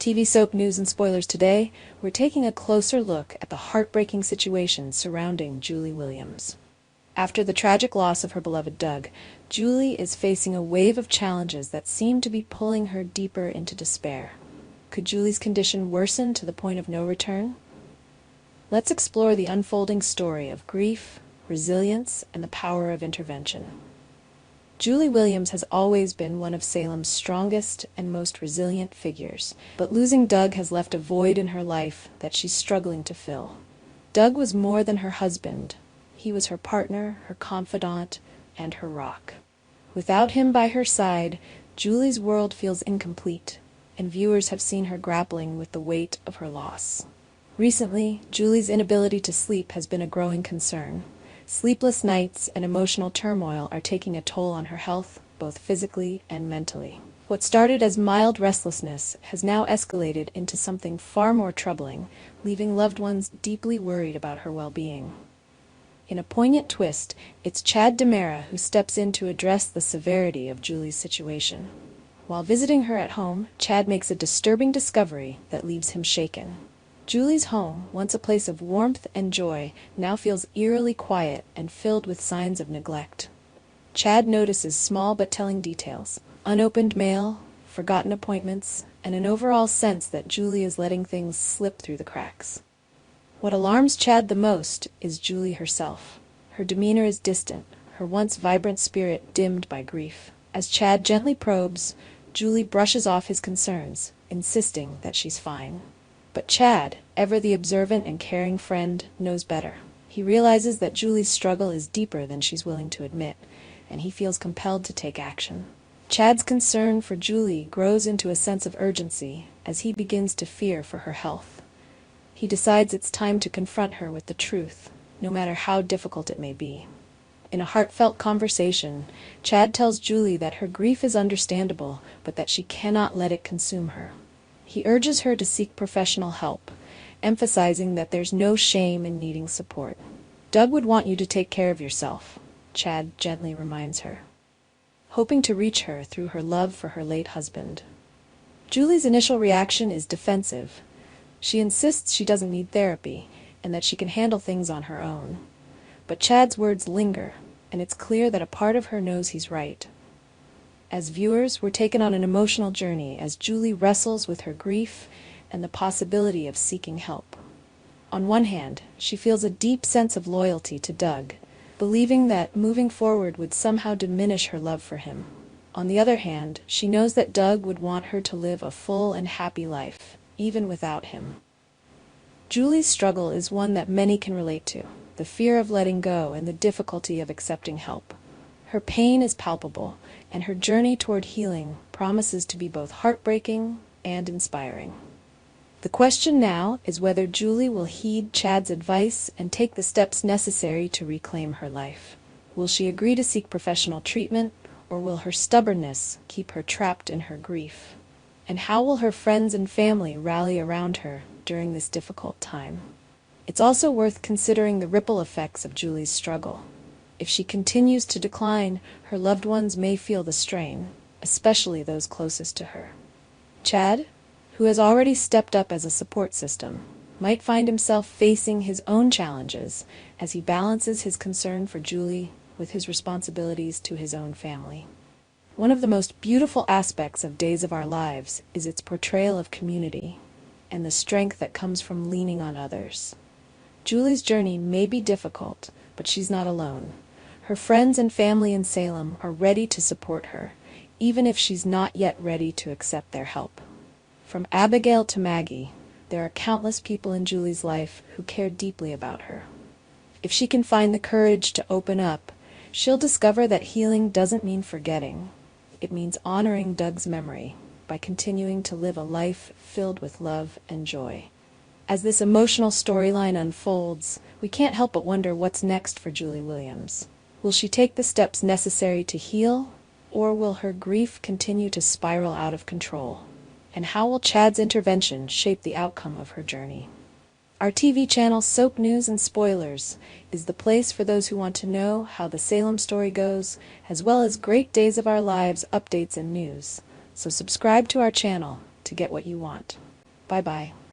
TV soap news and spoilers today, we're taking a closer look at the heartbreaking situation surrounding Julie Williams. After the tragic loss of her beloved Doug, Julie is facing a wave of challenges that seem to be pulling her deeper into despair. Could Julie's condition worsen to the point of no return? Let's explore the unfolding story of grief, resilience, and the power of intervention. Julie Williams has always been one of Salem's strongest and most resilient figures, but losing Doug has left a void in her life that she's struggling to fill. Doug was more than her husband. He was her partner, her confidant, and her rock. Without him by her side, Julie's world feels incomplete, and viewers have seen her grappling with the weight of her loss. Recently, Julie's inability to sleep has been a growing concern. Sleepless nights and emotional turmoil are taking a toll on her health, both physically and mentally. What started as mild restlessness has now escalated into something far more troubling, leaving loved ones deeply worried about her well-being. In a poignant twist, it's Chad DiMera who steps in to address the severity of Julie's situation. While visiting her at home, Chad makes a disturbing discovery that leaves him shaken. Julie's home, once a place of warmth and joy, now feels eerily quiet and filled with signs of neglect. Chad notices small but telling details: unopened mail, forgotten appointments, and an overall sense that Julie is letting things slip through the cracks. What alarms Chad the most is Julie herself. Her demeanor is distant, her once vibrant spirit dimmed by grief. As Chad gently probes, Julie brushes off his concerns, insisting that she's fine. But Chad, ever the observant and caring friend, knows better. He realizes that Julie's struggle is deeper than she's willing to admit, and he feels compelled to take action. Chad's concern for Julie grows into a sense of urgency as he begins to fear for her health. He decides it's time to confront her with the truth, no matter how difficult it may be. In a heartfelt conversation, Chad tells Julie that her grief is understandable, but that she cannot let it consume her. He urges her to seek professional help, emphasizing that there's no shame in needing support. "Doug would want you to take care of yourself," Chad gently reminds her, hoping to reach her through her love for her late husband. Julie's initial reaction is defensive. She insists she doesn't need therapy, and that she can handle things on her own. But Chad's words linger, and it's clear that a part of her knows he's right. As viewers, we're taken on an emotional journey as Julie wrestles with her grief and the possibility of seeking help. On one hand, she feels a deep sense of loyalty to Doug, believing that moving forward would somehow diminish her love for him. On the other hand, she knows that Doug would want her to live a full and happy life, even without him. Julie's struggle is one that many can relate to: the fear of letting go and the difficulty of accepting help. Her pain is palpable, and her journey toward healing promises to be both heartbreaking and inspiring. The question now is whether Julie will heed Chad's advice and take the steps necessary to reclaim her life. Will she agree to seek professional treatment, or will her stubbornness keep her trapped in her grief? And how will her friends and family rally around her during this difficult time? It's also worth considering the ripple effects of Julie's struggle. If she continues to decline, her loved ones may feel the strain, especially those closest to her. Chad, who has already stepped up as a support system, might find himself facing his own challenges as he balances his concern for Julie with his responsibilities to his own family. One of the most beautiful aspects of Days of Our Lives is its portrayal of community and the strength that comes from leaning on others. Julie's journey may be difficult, but she's not alone. Her friends and family in Salem are ready to support her, even if she's not yet ready to accept their help. From Abigail to Maggie, there are countless people in Julie's life who care deeply about her. If she can find the courage to open up, she'll discover that healing doesn't mean forgetting. It means honoring Doug's memory by continuing to live a life filled with love and joy. As this emotional storyline unfolds, we can't help but wonder what's next for Julie Williams. Will she take the steps necessary to heal, or will her grief continue to spiral out of control? And how will Chad's intervention shape the outcome of her journey? Our TV channel Soap News and Spoilers is the place for those who want to know how the Salem story goes, as well as great Days of Our Lives updates and news. So subscribe to our channel to get what you want. Bye-bye.